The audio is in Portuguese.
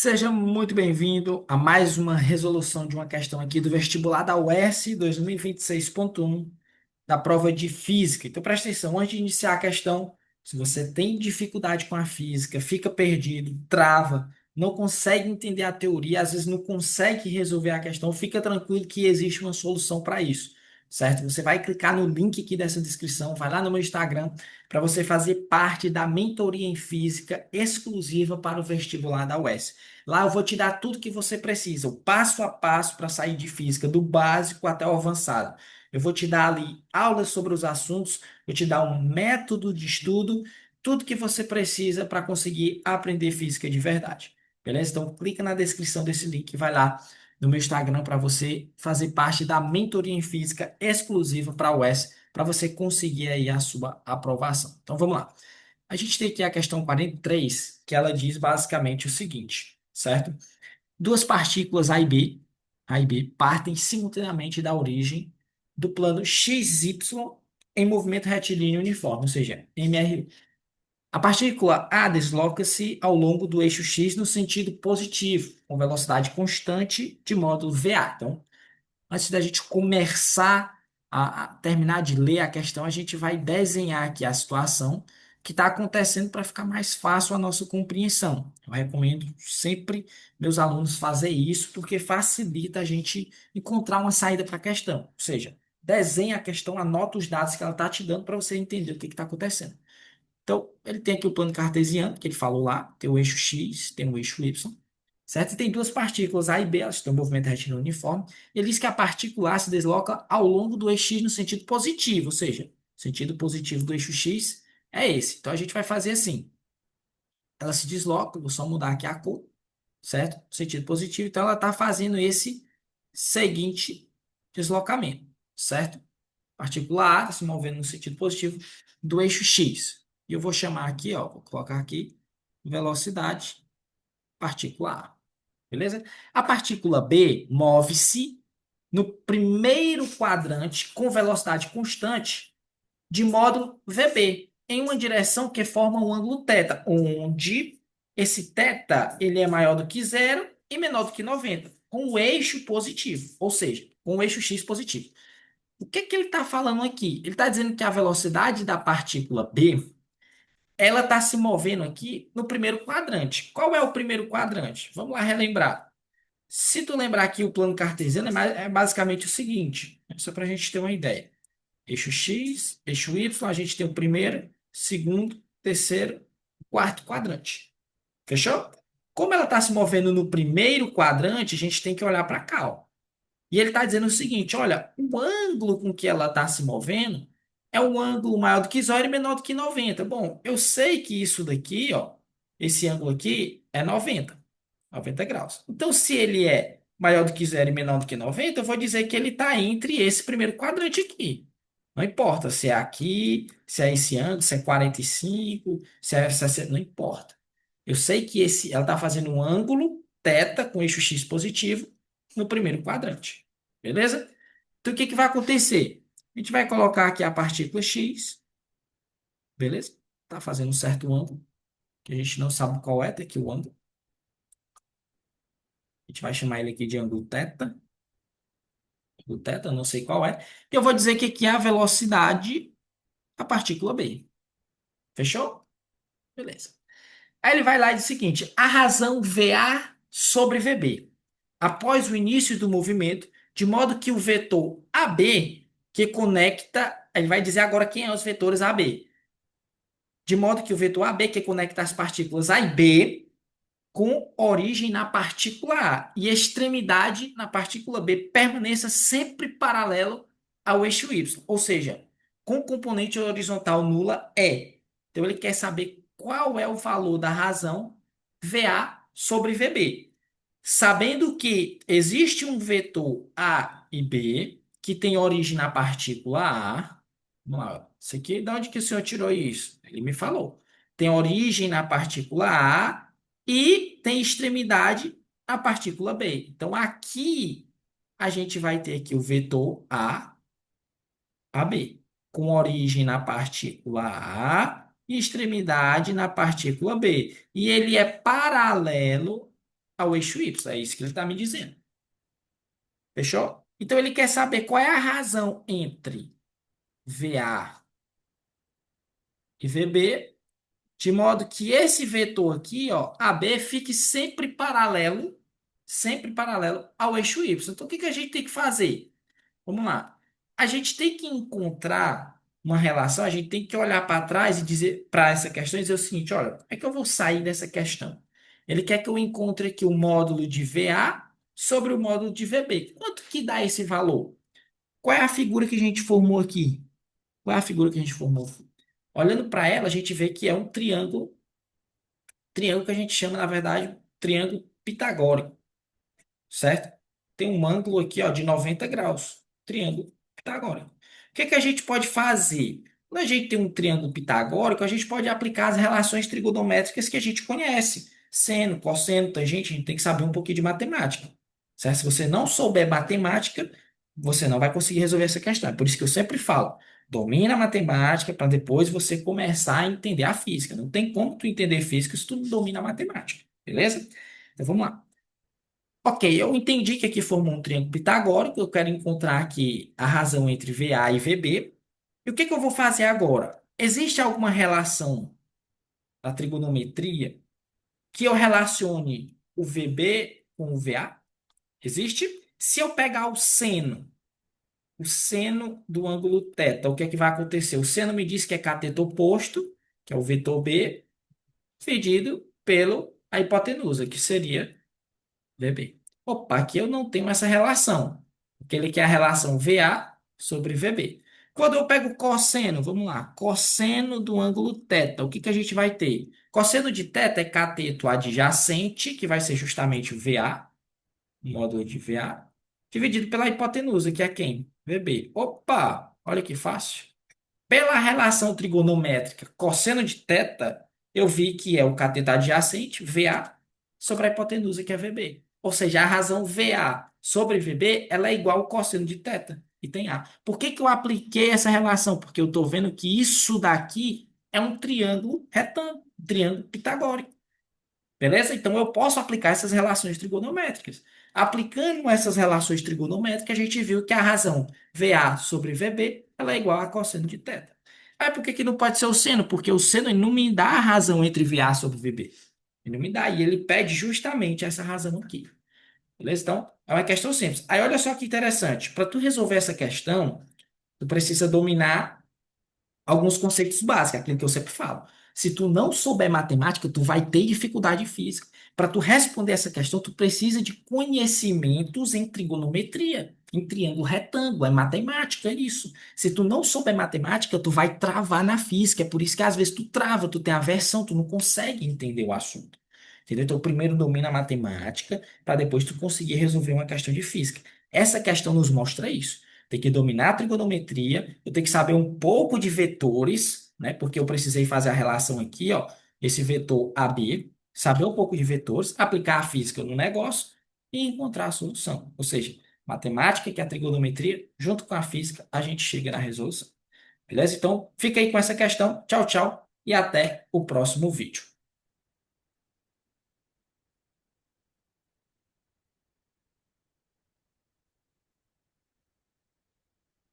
Seja muito bem-vindo a mais uma resolução de uma questão aqui do vestibular da UES 2026.1 da prova de física. Então presta atenção, antes de iniciar a questão, se você tem dificuldade com a física, fica perdido, trava, não consegue entender a teoria, às vezes não consegue resolver a questão, fica tranquilo que existe uma solução para isso, certo? Você vai clicar no link aqui dessa descrição, vai lá no meu Instagram para você fazer parte da mentoria em física exclusiva para o vestibular da UES. Lá eu vou te dar tudo que você precisa, o passo a passo para sair de física, do básico até o avançado. Eu vou te dar ali aulas sobre os assuntos, vou te dar um método de estudo, tudo que você precisa para conseguir aprender física de verdade. Beleza? Então, clica na descrição desse link, vai lá no meu Instagram para você fazer parte da mentoria em física exclusiva para a UES, para você conseguir aí a sua aprovação. Então, vamos lá. A gente tem aqui a questão 43, que ela diz basicamente o seguinte, certo? Duas partículas A e B partem simultaneamente da origem do plano XY em movimento retilíneo uniforme, ou seja, MR. A partícula A desloca-se ao longo do eixo X no sentido positivo, com velocidade constante de módulo VA. Então, antes da gente começar a terminar de ler a questão, a gente vai desenhar aqui a situação que está acontecendo para ficar mais fácil a nossa compreensão. Eu recomendo sempre meus alunos fazer isso porque facilita a gente encontrar uma saída para a questão. Ou seja, desenha a questão, anota os dados que ela está te dando para você entender o que está acontecendo. Então, ele tem aqui o plano cartesiano, que ele falou lá, tem o eixo X, tem o eixo Y, certo? E tem duas partículas A e B, elas têm um movimento retilíneo uniforme. Ele diz que a partícula A se desloca ao longo do eixo X no sentido positivo, ou seja, o sentido positivo do eixo X é esse. Então, a gente vai fazer assim, ela se desloca, vou só mudar aqui a cor, certo? No sentido positivo, então ela está fazendo esse seguinte deslocamento, certo? Partícula A está se movendo no sentido positivo do eixo X. E eu vou chamar aqui, ó, vou colocar aqui velocidade partícula A. Beleza? A partícula B move-se no primeiro quadrante com velocidade constante de módulo VB em uma direção que forma um ângulo θ, onde esse θ ele é maior do que zero e menor do que 90, com o eixo positivo, ou seja, com o eixo x positivo. O que que ele está falando aqui? Ele está dizendo que a velocidade da partícula B, ela está se movendo aqui no primeiro quadrante. Qual é o primeiro quadrante? Vamos lá relembrar. Se tu lembrar aqui o plano cartesiano, é basicamente o seguinte, só para a gente ter uma ideia. Eixo X, eixo Y, a gente tem o primeiro, segundo, terceiro, quarto quadrante. Fechou? Como ela está se movendo no primeiro quadrante, a gente tem que olhar para cá, ó. E ele está dizendo o seguinte: olha, o ângulo com que ela está se movendo é um ângulo maior do que zero e menor do que 90. Bom, eu sei que isso daqui, ó, esse ângulo aqui é 90 graus. Então, se ele é maior do que zero e menor do que 90, eu vou dizer que ele está entre esse primeiro quadrante aqui. Não importa se é aqui, se é esse ângulo, se é 45, se é 60, não importa. Eu sei que ela está fazendo um ângulo θ com eixo x positivo no primeiro quadrante. Beleza? Então, o que que vai acontecer? A gente vai colocar aqui a partícula x, beleza? Está fazendo um certo ângulo, que a gente não sabe qual é, tá aqui o ângulo. A gente vai chamar ele aqui de ângulo θ. Ângulo θ, não sei qual é. E eu vou dizer que aqui é a velocidade da partícula B. Fechou? Beleza. Aí ele vai lá e diz o seguinte: a razão VA sobre VB, após o início do movimento, de modo que o vetor AB, que conecta, ele vai dizer agora quem é os vetores AB, de modo que o vetor AB, que conecta as partículas A e B, com origem na partícula A e extremidade na partícula B, permaneça sempre paralelo ao eixo Y, ou seja, com componente horizontal nula é. Então ele quer saber qual é o valor da razão VA sobre VB. Sabendo que existe um vetor A e B que tem origem na partícula A. Vamos lá. Isso aqui, de onde que o senhor tirou isso? Ele me falou. Tem origem na partícula A e tem extremidade na partícula B. Então, aqui a gente vai ter aqui o vetor AB, com origem na partícula A e extremidade na partícula B. E ele é paralelo ao eixo Y. É isso que ele está me dizendo. Fechou? Então ele quer saber qual é a razão entre VA e VB, de modo que esse vetor aqui, ó, AB, fique sempre paralelo ao eixo Y. Então o que que a gente tem que fazer? Vamos lá. A gente tem que encontrar uma relação, a gente tem que olhar para trás e dizer para essa questão e dizer o seguinte: olha, como é que eu vou sair dessa questão? Ele quer que eu encontre aqui o módulo de VA sobre o módulo de VB. Quanto que dá esse valor? Qual é a figura que a gente formou aqui? Qual é a figura que a gente formou? Olhando para ela, a gente vê que é um triângulo, triângulo que a gente chama, na verdade, triângulo pitagórico, certo? Tem um ângulo aqui, ó, de 90 graus. Triângulo pitagórico. O que que a gente pode fazer? Quando a gente tem um triângulo pitagórico, a gente pode aplicar as relações trigonométricas que a gente conhece. Seno, cosseno, tangente, a gente tem que saber um pouquinho de matemática. Certo? Se você não souber matemática, você não vai conseguir resolver essa questão. É por isso que eu sempre falo, domina a matemática para depois você começar a entender a física. Não tem como tu entender física se tu não domina a matemática. Beleza? Então vamos lá. Ok, eu entendi que aqui formou um triângulo pitagórico. Eu quero encontrar aqui a razão entre VA e VB. E o que que eu vou fazer agora? Existe alguma relação na trigonometria que eu relacione o VB com o VA? Existe? Se eu pegar o seno do ângulo θ, o que é que vai acontecer? O seno me diz que é cateto oposto, que é o vetor B, dividido pelo a hipotenusa, que seria VB. Opa, aqui eu não tenho essa relação, porque ele quer a relação VA sobre VB. Quando eu pego cosseno, vamos lá, cosseno do ângulo θ, o que que a gente vai ter? Cosseno de θ é cateto adjacente, que vai ser justamente o VA, o módulo de VA, dividido pela hipotenusa, que é quem? VB. Opa, olha que fácil. Pela relação trigonométrica cosseno de θ, eu vi que é o cateto adjacente, VA, sobre a hipotenusa, que é VB. Ou seja, a razão VA sobre VB, ela é igual ao cosseno de θ, e tem A. Por que que eu apliquei essa relação? Porque eu estou vendo que isso daqui é um triângulo retângulo, um triângulo pitagórico. Beleza? Então eu posso aplicar essas relações trigonométricas. Aplicando essas relações trigonométricas, a gente viu que a razão VA sobre VB ela é igual a cosseno de θ. Aí por que que não pode ser o seno? Porque o seno ele não me dá a razão entre VA sobre VB. Ele não me dá. E ele pede justamente essa razão aqui. Beleza? Então, é uma questão simples. Aí olha só que interessante. Para tu resolver essa questão, tu precisa dominar alguns conceitos básicos, aquilo que eu sempre falo. Se tu não souber matemática, tu vai ter dificuldade física. Para tu responder essa questão, tu precisa de conhecimentos em trigonometria, em triângulo retângulo, é matemática, é isso. Se tu não souber matemática, tu vai travar na física, é por isso que às vezes tu trava, tu tem aversão, tu não consegue entender o assunto. Entendeu? Então, primeiro domina a matemática, para depois tu conseguir resolver uma questão de física. Essa questão nos mostra isso. Tem que dominar a trigonometria, eu tenho que saber um pouco de vetores, né? Porque eu precisei fazer a relação aqui, ó, esse vetor AB, saber um pouco de vetores, aplicar a física no negócio e encontrar a solução. Ou seja, matemática, que é a trigonometria, junto com a física, a gente chega na resolução. Beleza? Então, fica aí com essa questão. Tchau, tchau e até o próximo vídeo.